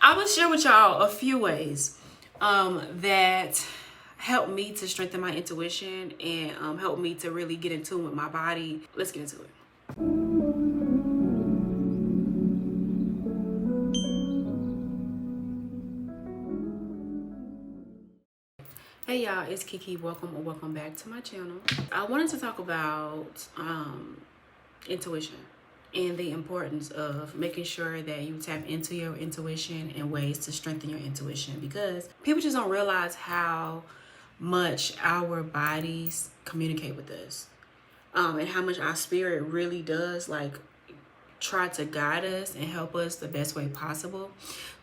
I will share with y'all a few ways that help me to strengthen my intuition and help me to really get in tune with my body. Let's get into it. Hey y'all, it's Kiki. Welcome back to my channel. I wanted to talk about intuition and the importance of making sure that you tap into your intuition and ways to strengthen your intuition, because people just don't realize how much our bodies communicate with us, and how much our spirit really does try to guide us and help us the best way possible.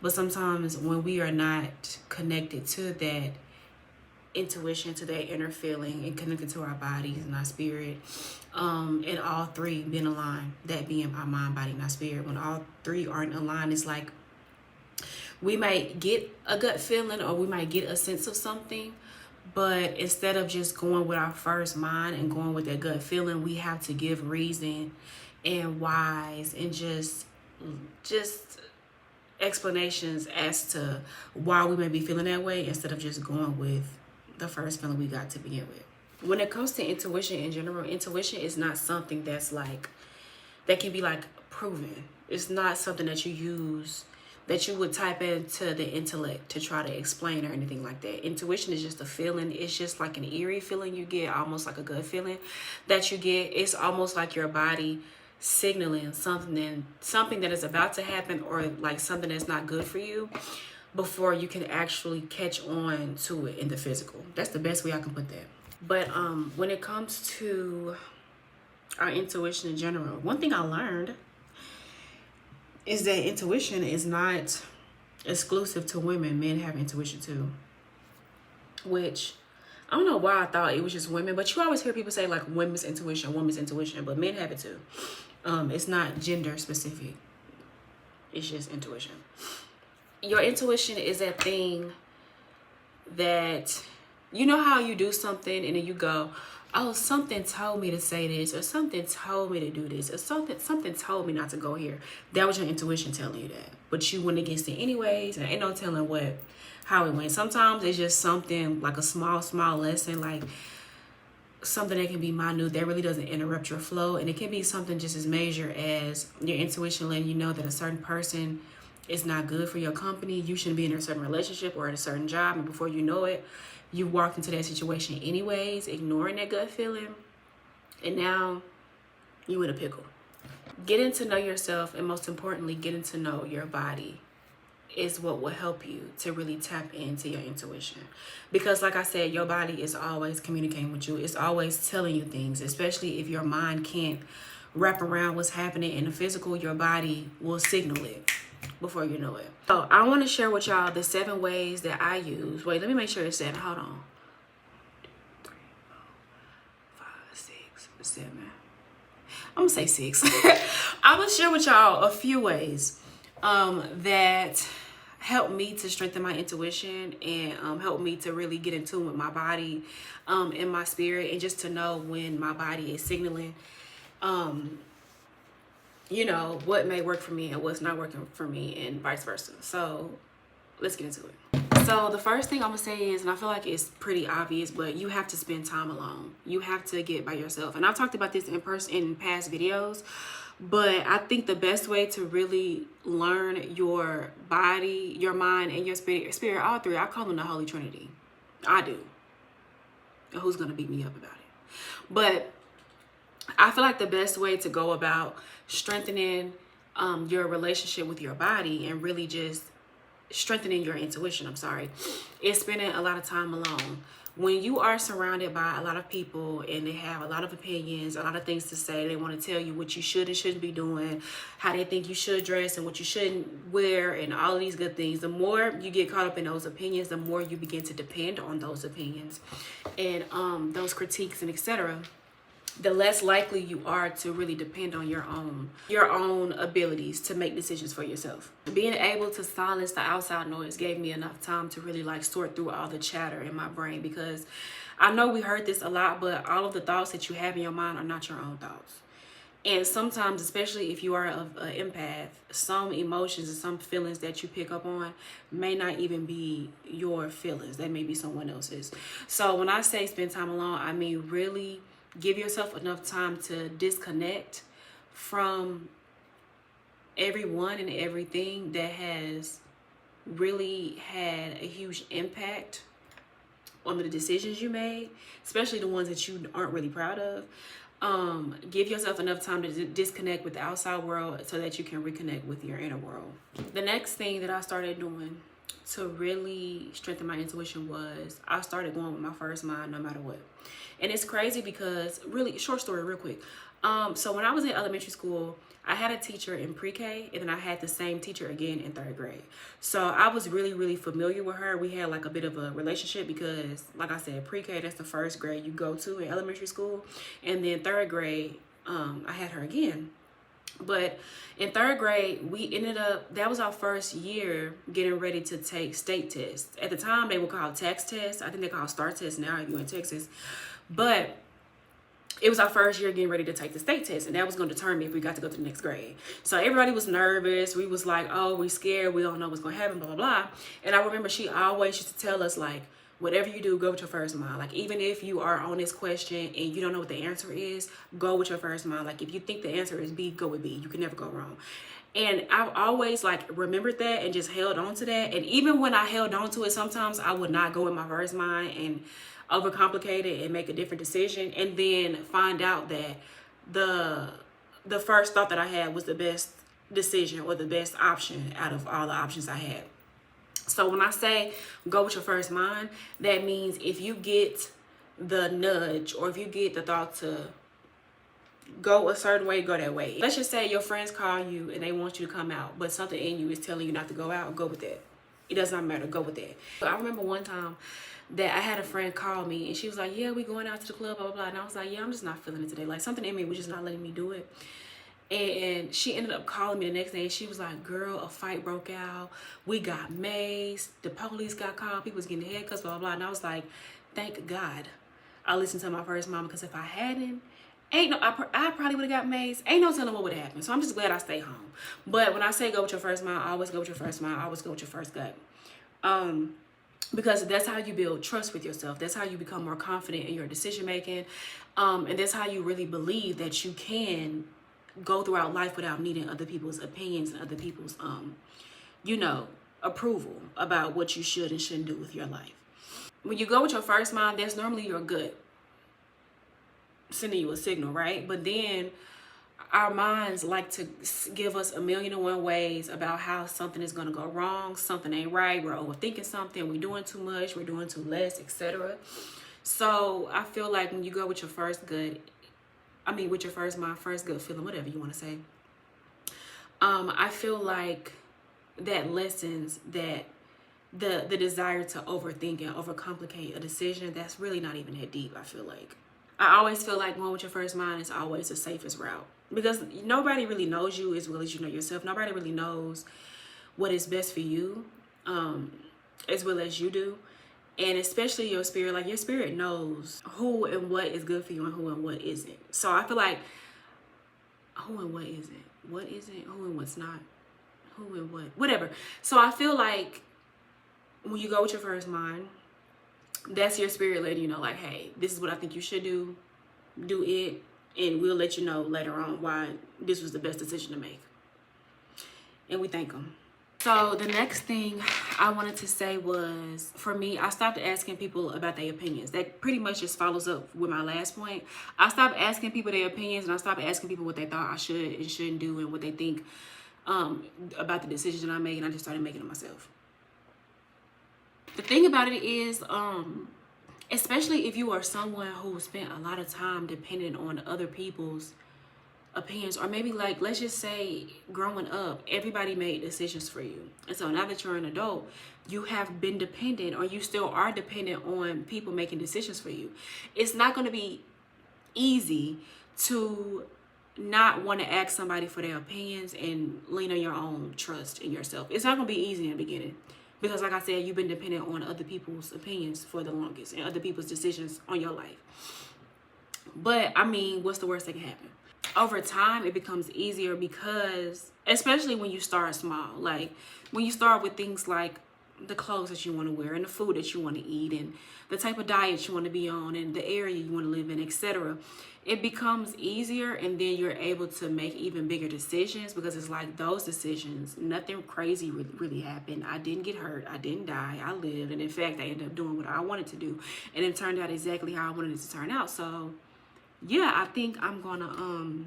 But sometimes when we are not connected to that intuition, to that inner feeling, and connected to our bodies and our spirit, and all three being aligned, that being our mind, body, and our spirit, when all three aren't aligned, it's like we might get a gut feeling or we might get a sense of something, but instead of just going with our first mind and going with that gut feeling, we have to give reason and whys and just explanations as to why we may be feeling that way, instead of just going with the first feeling we got to begin with. When it comes to intuition in general, intuition is not something that can be proven. It's not something that you use, that you would type into the intellect to try to explain or anything like that. Intuition is just a feeling. It's just like an eerie feeling you get, almost like a gut feeling that you get. It's almost like your body signaling something that is about to happen, or like something that's not good for you, before you can actually catch on to it in the physical. That's the best way I can put that. But when it comes to our intuition in general, one thing I learned is that intuition is not exclusive to women. Men have intuition too, which I don't know why I thought it was just women, but you always hear people say women's intuition, but men have it too. It's not gender specific. It's just intuition. Your intuition is that thing that, you know how you do something and then you go, oh, something told me to say this, or something told me to do this, or something told me not to go here. That was your intuition telling you that. But you went against it anyways, and ain't no telling how it went. Sometimes it's just something like a small lesson, like something that can be minute, that really doesn't interrupt your flow. And it can be something just as major as your intuition letting you know that a certain person is not good for your company. You shouldn't be in a certain relationship or at a certain job. And before you know it, you walked into that situation anyways, ignoring that gut feeling. And now you in a pickle. Getting to know yourself, and most importantly, getting to know your body, is what will help you to really tap into your intuition. Because like I said, your body is always communicating with you. It's always telling you things, especially if your mind can't wrap around what's happening in the physical. Your body will signal it before you know it. So I want to share with y'all the 7 ways that I use. Wait, let me make sure it's 7. Hold on. 1, 2, 3, 4, 5, 6, 7. I'm gonna say 6. I will share with y'all a few ways that help me to strengthen my intuition and help me to really get in tune with my body and my spirit, and just to know when my body is signaling what may work for me and what's not working for me, and vice versa. So let's get into it. So the first thing I'm gonna say is, and I feel like it's pretty obvious, but you have to spend time alone. You have to get by yourself. And I've talked about this in past videos, but I think the best way to really learn your body, your mind, and your spirit, all three, I call them the Holy Trinity. I do. And who's gonna beat me up about it? But I feel like the best way to go about strengthening your relationship with your body and really just strengthening your intuition, is spending a lot of time alone. When you are surrounded by a lot of people and they have a lot of opinions, a lot of things to say, they want to tell you what you should and shouldn't be doing, how they think you should dress and what you shouldn't wear, and all of these good things, the more you get caught up in those opinions, the more you begin to depend on those opinions and those critiques and etc., the less likely you are to really depend on your own abilities to make decisions for yourself. Being able to silence the outside noise gave me enough time to really sort through all the chatter in my brain, because I know we heard this a lot, but all of the thoughts that you have in your mind are not your own thoughts. And sometimes, especially if you are an empath, some emotions and some feelings that you pick up on may not even be your feelings. They may be someone else's. So when I say spend time alone, I mean really give yourself enough time to disconnect from everyone and everything that has really had a huge impact on the decisions you made, especially the ones that you aren't really proud of. Give yourself enough time to disconnect with the outside world so that you can reconnect with your inner world. The next thing that I started doing to really strengthen my intuition was I started going with my first mind no matter what. And it's crazy because, really, short story real quick. So when I was in elementary school, I had a teacher in pre-K, and then I had the same teacher again in 3rd grade. So I was really, really familiar with her. We had like a bit of a relationship because, like I said, pre-K, that's the first grade you go to in elementary school. And then 3rd grade, I had her again. But in 3rd grade, we ended up, that was our first year getting ready to take state tests. At the time, they were called tax tests. I think they call STAR tests now if you're in Texas. But it was our first year getting ready to take the state test, and that was going to determine if we got to go to the next grade. So everybody was nervous. We was like, oh, we scared. We don't know what's going to happen, blah, blah, blah. And I remember she always used to tell us, like, whatever you do, go with your first mind. Like, even if you are on this question and you don't know what the answer is, go with your first mind. Like, if you think the answer is B, go with B. You can never go wrong. And I've always, like, remembered that and just held on to that. And even when I held on to it, sometimes I would not go with my first mind and overcomplicate it and make a different decision, and then find out that the first thought that I had was the best decision or the best option out of all the options I had. So when I say go with your first mind, that means if you get the nudge or if you get the thought to go a certain way, go that way. Let's just say your friends call you and they want you to come out, but something in you is telling you not to go out, go with that. It does not matter, go with that. So I remember one time that I had a friend call me and she was like, yeah, we going out to the club, blah, blah, blah. And I was like, yeah, I'm just not feeling it today. Like, something in me was just not letting me do it. And she ended up calling me the next day and she was like, girl, a fight broke out. We got mazed. The police got called. People was getting haircuts, blah, blah, blah. And I was like, thank God I listened to my first mom, because if I hadn't, I probably would have got mazed. Ain't no telling what would have happened. So I'm just glad I stayed home. But when I say go with your first mind, I always go with your first mind. I always go with your first gut. Because that's how you build trust with yourself. That's how you become more confident in your decision making. And that's how you really believe that you can go throughout life without needing other people's opinions and other people's, approval about what you should and shouldn't do with your life. When you go with your first mind, that's normally your gut sending you a signal, right? But then our minds like to give us 1,000,001 ways about how something is going to go wrong, something ain't right, we're overthinking something, we're doing too much, we're doing too less, etc. So I feel like when you go with your first gut, with your first mind, first gut feeling, whatever you want to say, I feel like that lessens that the desire to overthink and overcomplicate a decision that's really not even that deep. I always feel like going with your first mind is always the safest route, because nobody really knows you as well as you know yourself. Nobody really knows what is best for you as well as you do. And especially your spirit, like your spirit knows who and what is good for you and who and what isn't. So I feel like who and what isn't, who and what's not, who and what, whatever. So I feel like when you go with your first mind, that's your spirit letting you know, like, hey, this is what I think you should do it, and we'll let you know later on why this was the best decision to make. And we thank them. So the next thing I wanted to say was, for me, I stopped asking people about their opinions. That pretty much just follows up with my last point. I stopped asking people their opinions, and I stopped asking people what they thought I should and shouldn't do and what they think about the decisions that I make, and I just started making it myself. The thing about it is, especially if you are someone who spent a lot of time dependent on other people's opinions, or maybe, like, let's just say growing up, everybody made decisions for you. And so now that you're an adult, you have been dependent, or you still are dependent on people making decisions for you. It's not going to be easy to not want to ask somebody for their opinions and lean on your own trust in yourself. It's not going to be easy in the beginning. Because, like I said, you've been dependent on other people's opinions for the longest and other people's decisions on your life. But, what's the worst that can happen? over time it becomes easier, because especially when you start small, like when you start with things like the clothes that you want to wear and the food that you want to eat and the type of diet you want to be on and the area you want to live in, etc., it becomes easier, and then you're able to make even bigger decisions, because it's like those decisions, nothing crazy really happened. I didn't get hurt, I didn't die, I lived, and in fact I ended up doing what I wanted to do, and it turned out exactly how I wanted it to turn out. So yeah, I think I'm gonna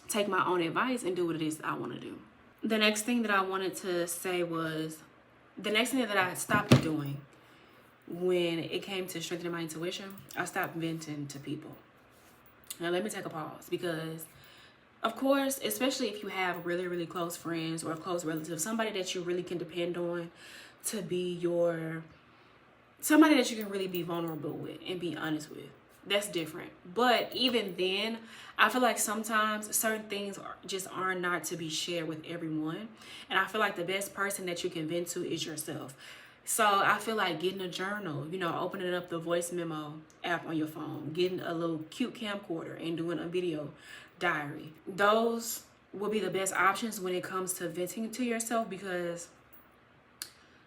take my own advice and do what it is I want to do. The next thing that I wanted to say was, the next thing that I stopped doing when it came to strengthening my intuition, I stopped venting to people. Now let me take a pause, because of course, especially if you have really close friends or close relatives, somebody that you really can depend on to be somebody that you can really be vulnerable with and be honest with, that's different. But even then, I feel like sometimes certain things are not to be shared with everyone, and I feel like the best person that you can vent to is yourself. So I feel like getting a journal, opening up the voice memo app on your phone, getting a little cute camcorder and doing a video diary, those will be the best options when it comes to venting to yourself, because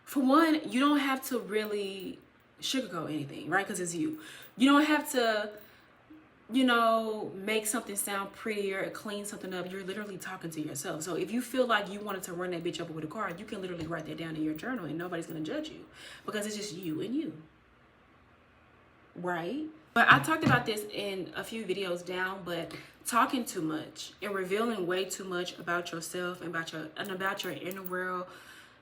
for one, you don't have to really sugarcoat anything, right? Because it's you. You don't have to, make something sound prettier or clean something up. You're literally talking to yourself. So if you feel like you wanted to run that bitch over with a car, you can literally write that down in your journal and nobody's going to judge you, because it's just you and you, right? But I talked about this in a few videos down, but talking too much and revealing way too much about yourself and about your inner world,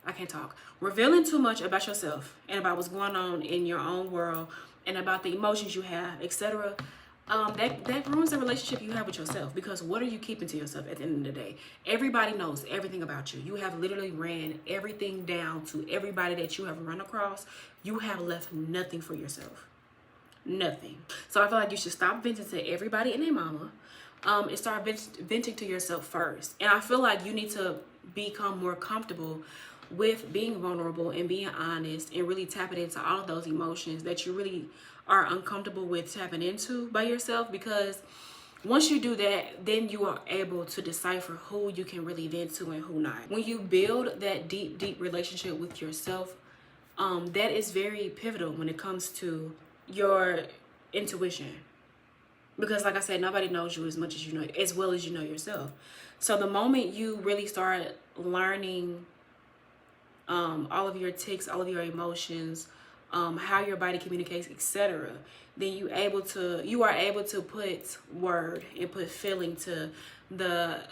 I can't talk. Revealing too much about yourself and about what's going on in your own world and about the emotions you have, etc., that ruins the relationship you have with yourself, because what are you keeping to yourself at the end of the day? Everybody knows everything about you. You have literally ran everything down to everybody that you have run across. You have left nothing for yourself. Nothing. So I feel like you should stop venting to everybody and their mama, and start venting to yourself first. And I feel like you need to become more comfortable with being vulnerable and being honest and really tapping into all of those emotions that you really are uncomfortable with tapping into by yourself, because once you do that, then you are able to decipher who you can really vent to and who not. When you build that deep relationship with yourself, that is very pivotal when it comes to your intuition, because like I said, nobody knows you as much as you know, as well as you know yourself. So the moment you really start learning all of your tics, all of your emotions, how your body communicates, etc., then you are able to put word and put feeling to the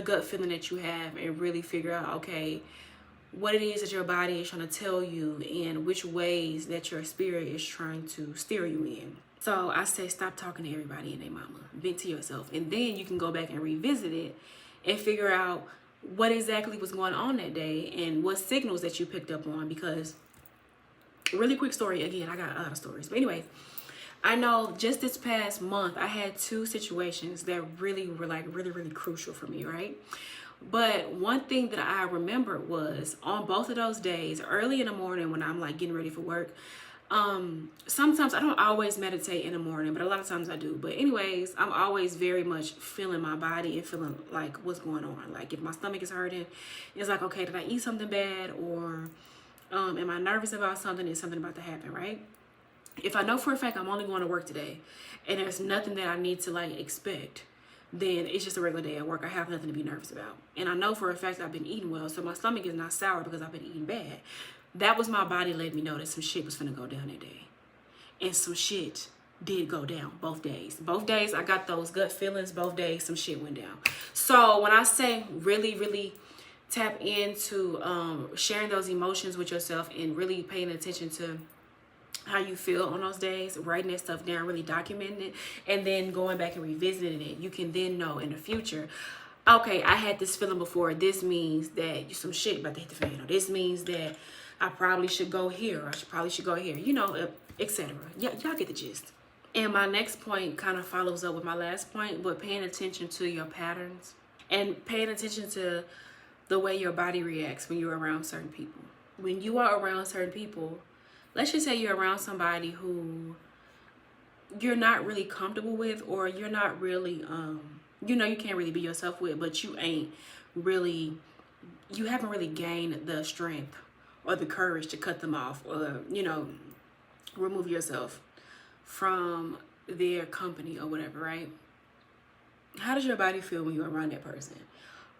gut feeling that you have, and really figure out, okay, what it is that your body is trying to tell you and which ways that your spirit is trying to steer you in. So I say stop talking to everybody and their mama. Vent to yourself, and then you can go back and revisit it and figure out what exactly was going on that day and what signals that you picked up on. Because really quick story, again, I got a lot of stories, but anyway, I know just this past month I had two situations that really were like really crucial for me, right? But one thing that I remember was on both of those days, early in the morning when I'm like getting ready for work, sometimes I don't always meditate in the morning, but a lot of times I do. But anyways, I'm always very much feeling my body and feeling like what's going on. Like if my stomach is hurting, it's like, okay, did I eat something bad, or am I nervous about something? Is something about to happen, right? If I know for a fact I'm only going to work today and there's nothing that I need to like expect, then it's just a regular day at work. I have nothing to be nervous about. And I know for a fact I've been eating well, so my stomach is not sour because I've been eating bad. That was my body letting me know that some shit was finna go down that day. And some shit did go down both days. Both days I got those gut feelings. Both days some shit went down. So when I say really tap into sharing those emotions with yourself and really paying attention to how you feel on those days, writing that stuff down, really documenting it, and then going back and revisiting it, you can then know in the future, okay, I had this feeling before. This means that some shit about to hit the fan. Or this means that I probably should go here, or I probably should go here, etc. Y'all get the gist. And my next point kind of follows up with my last point, but paying attention to your patterns and paying attention to the way your body reacts when you're around certain people. When you are around certain people, let's just say you're around somebody who you're not really comfortable with, or you're not really you know you can't really be yourself with, but you haven't really gained the strength or the courage to cut them off, or, you know, remove yourself from their company or whatever, right? How does your body feel when you're around that person?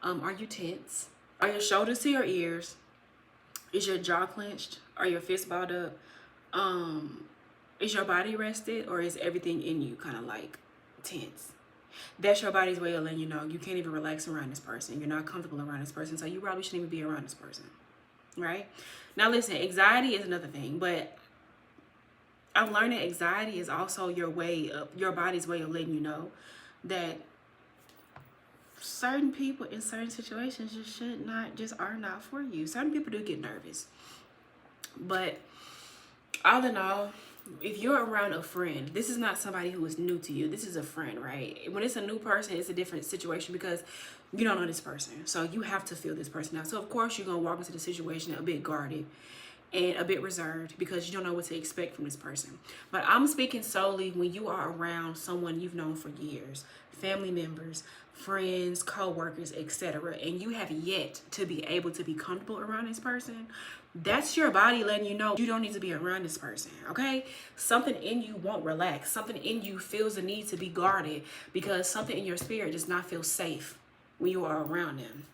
Are you tense? Are your shoulders to your ears? Is your jaw clenched? Are your fists balled up? Is your body rested, or is everything in you kind of like tense? That's your body's way of letting you know you can't even relax around this person. You're not comfortable around this person, so you probably shouldn't even be around this person, right? Now listen, anxiety is another thing, but I'm learning anxiety is also your body's way of letting you know that certain people in certain situations are not for you. Certain people do get nervous, but all in all, if you're around a friend, this is not somebody who is new to you. This is a friend, right? When it's a new person, it's a different situation because you don't know this person. So you have to feel this person out. So of course you're going to walk into the situation a bit guarded and a bit reserved because you don't know what to expect from this person. But I'm speaking solely when you are around someone you've known for years, family members, friends, co-workers, etc., and you have yet to be able to be comfortable around this person. That's your body letting you know you don't need to be around this person, okay? Something in you won't relax. Something in you feels the need to be guarded because something in your spirit does not feel safe when you are around them.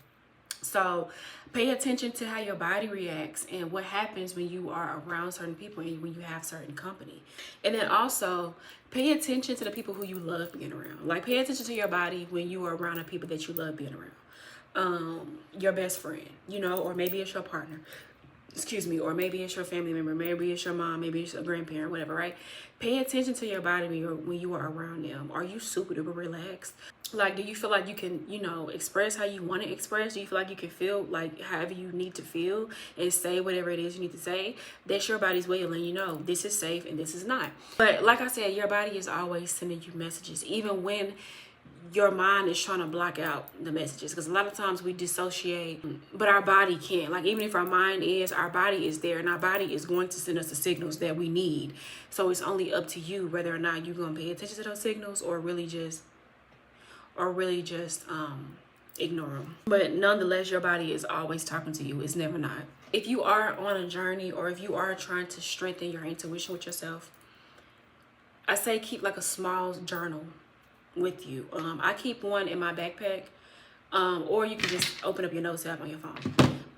So pay attention to how your body reacts and what happens when you are around certain people and when you have certain company. And then also pay attention to the people who you love being around. Like pay attention to your body when you are around the people that you love being around. Your best friend, you know, or maybe it's your partner. Excuse me, or maybe it's your family member, maybe it's your mom, maybe it's a grandparent, whatever, right? Pay attention to your body when you are around them. Are you super duper relaxed? Like, do you feel like you can, you know, express how you want to express? Do you feel like you can feel like however you need to feel and say whatever it is you need to say? That's your body's way of letting you know this is safe and this is not. But like I said, your body is always sending you messages, even when your mind is trying to block out the messages, because a lot of times we dissociate, but our body can't. Like, even if our mind is, our body is there, and our body is going to send us the signals that we need. So it's only up to you whether or not you're going to pay attention to those signals or really just ignore them. But nonetheless, your body is always talking to you. It's never not. If you are on a journey, or if you are trying to strengthen your intuition with yourself, I say keep like a small journal with you. I keep one in my backpack, or you can just open up your notes app on your phone.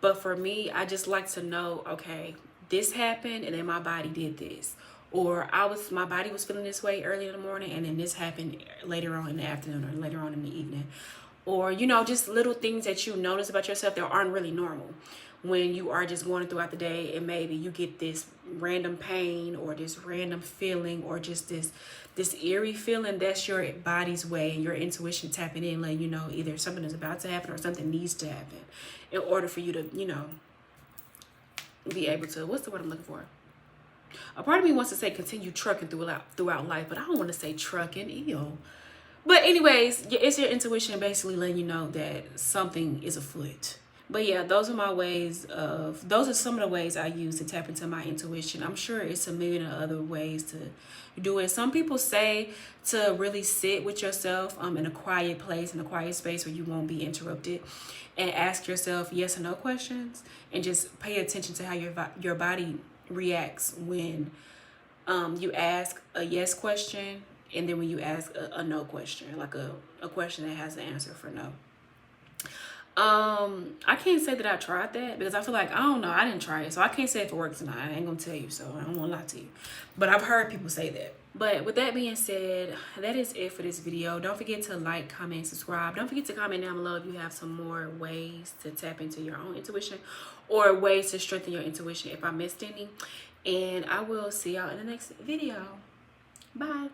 But for me, I just like to know, okay, this happened and then my body did this, or my body was feeling this way early in the morning and then this happened later on in the afternoon or later on in the evening. Or, you know, just little things that you notice about yourself that aren't really normal when you are just going throughout the day, and maybe you get this random pain or this random feeling or just this eerie feeling. That's your body's way and your intuition tapping in, letting you know either something is about to happen or something needs to happen in order for you to, you know, be able to, what's the word I'm looking for? A part of me wants to say continue trucking throughout life, but I don't want to say trucking, ew. But anyways, it's your intuition basically letting you know that something is afoot. But yeah, those are some of the ways I use to tap into my intuition. I'm sure it's a million other ways to do it. Some people say to really sit with yourself in a quiet place, in a quiet space where you won't be interrupted, and ask yourself yes or no questions, and just pay attention to how your body reacts when you ask a yes question, and then when you ask a no question, like a question that has an answer for no. I can't say that I tried that because I feel like, I don't know, I didn't try it. So I can't say if it works or not. I ain't gonna tell you, so I don't wanna lie to you. But I've heard people say that. But with that being said, that is it for this video. Don't forget to like, comment, subscribe. Don't forget to comment down below if you have some more ways to tap into your own intuition or ways to strengthen your intuition if I missed any. And I will see y'all in the next video. Bye.